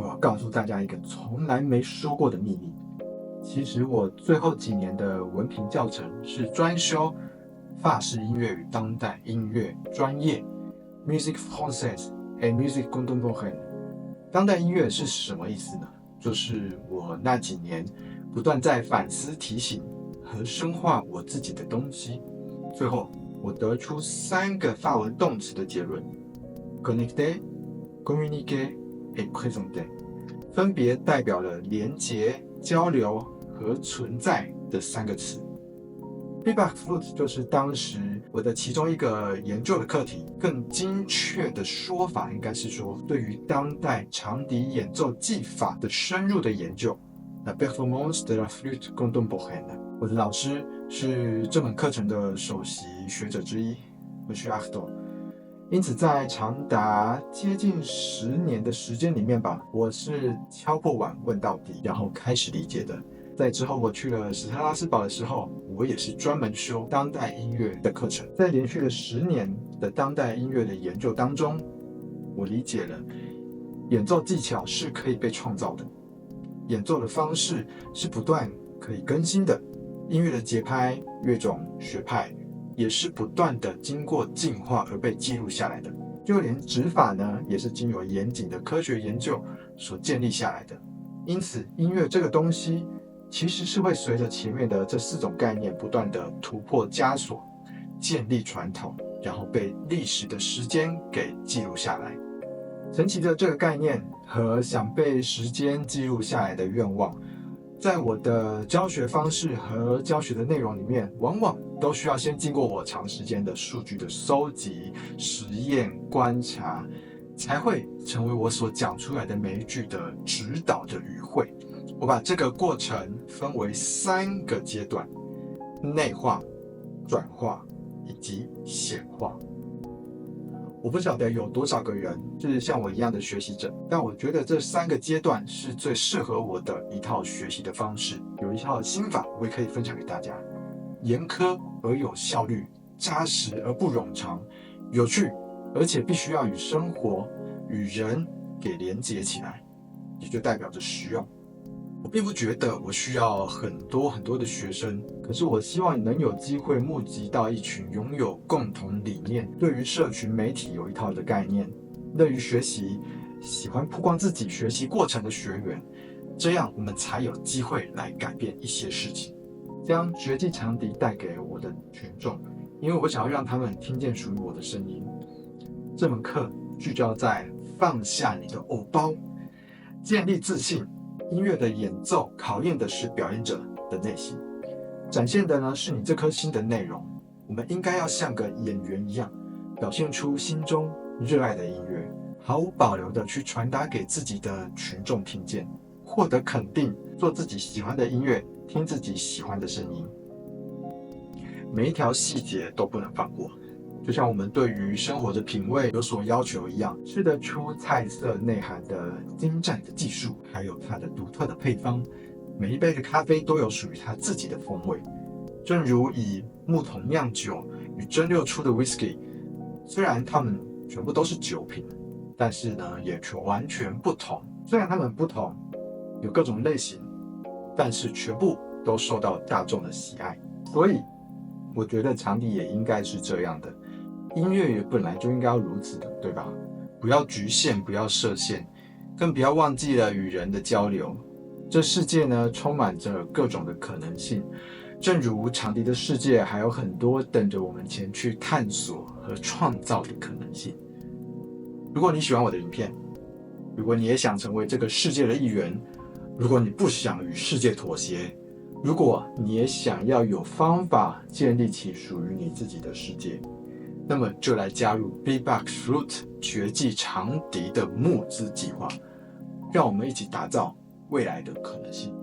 我要告诉大家一个从来没说过的秘密。其实我最后几年的文凭教程是专修法式音乐与当代音乐专业 Musique Française et Musique Contemporaine。当代音乐是什么意思呢？就是我那几年不断在反思、提醒和深化我自己的东西。最后，我得出3个法文动词的结论 ：connecter、communiquer et présenter， 分别代表了连结、交流和存在的3个词。Feedback Flute 就是当时我的其中一个研究的课题，更精确的说法应该是说，对于当代长笛演奏技法的深入的研究。La performance de la flûte contemporaine。我的老师是这门课程的首席学者之一 Monsieur Artaud。因此，在长达接近10年的时间里面吧，我是敲破碗问到底，然后开始理解的。在之后我去了史特拉斯堡的时候，我也是专门修当代音乐的课程。在连续了10年的当代音乐的研究当中，我理解了演奏技巧是可以被创造的，演奏的方式是不断可以更新的，音乐的节拍、乐种、学派也是不断的经过进化而被记录下来的。就连指法呢，也是经由严谨的科学研究所建立下来的。因此，音乐这个东西其实是会随着前面的这4种概念不断的突破枷锁，建立传统，然后被历史的时间给记录下来。承袭着这个概念和想被时间记录下来的愿望，在我的教学方式和教学的内容里面，往往都需要先经过我长时间的数据的收集、实验、观察，才会成为我所讲出来的每一句的指导的语汇。我把这个过程分为3个阶段：内化、转化以及显化。我不晓得有多少个人是像我一样的学习者，但我觉得这3个阶段是最适合我的一套学习的方式。有一套心法，我也可以分享给大家：严苛而有效率，扎实而不冗长，有趣而且必须要与生活、与人给连结起来，也就代表着实用。我并不觉得我需要很多的学生，可是我希望能有机会募集到一群拥有共同理念、对于社群媒体有一套的概念、乐于学习、喜欢曝光自己学习过程的学员，这样我们才有机会来改变一些事情，将绝技长笛带给我的群众，因为我想要让他们听见属于我的声音。这门课聚焦在放下你的偶包，建立自信。音乐的演奏考验的是表演者的内心，展现的呢是你这颗心的内容。我们应该要像个演员一样，表现出心中热爱的音乐，毫无保留的去传达给自己的群众听见，获得肯定，做自己喜欢的音乐，听自己喜欢的声音，每一条细节都不能放过。就像我们对于生活的品味有所要求一样，吃得出菜色内涵的精湛的技术，还有它的独特的配方。每一杯的咖啡都有属于它自己的风味。正如以木桶酿酒与蒸馏出的 whisky， 虽然它们全部都是酒品，但是呢也却完全不同。虽然它们不同，有各种类型，但是全部都受到大众的喜爱。所以我觉得长笛也应该是这样的。音乐也本来就应该要如此的，对吧？不要局限，不要设限，更不要忘记了与人的交流。这世界呢，充满着各种的可能性，正如长笛的世界还有很多等着我们前去探索和创造的可能性。如果你喜欢我的影片，如果你也想成为这个世界的一员，如果你不想与世界妥协，如果你也想要有方法建立起属于你自己的世界，那么就来加入 Feedback Flute 绝技长笛的募资计划，让我们一起打造未来的可能性。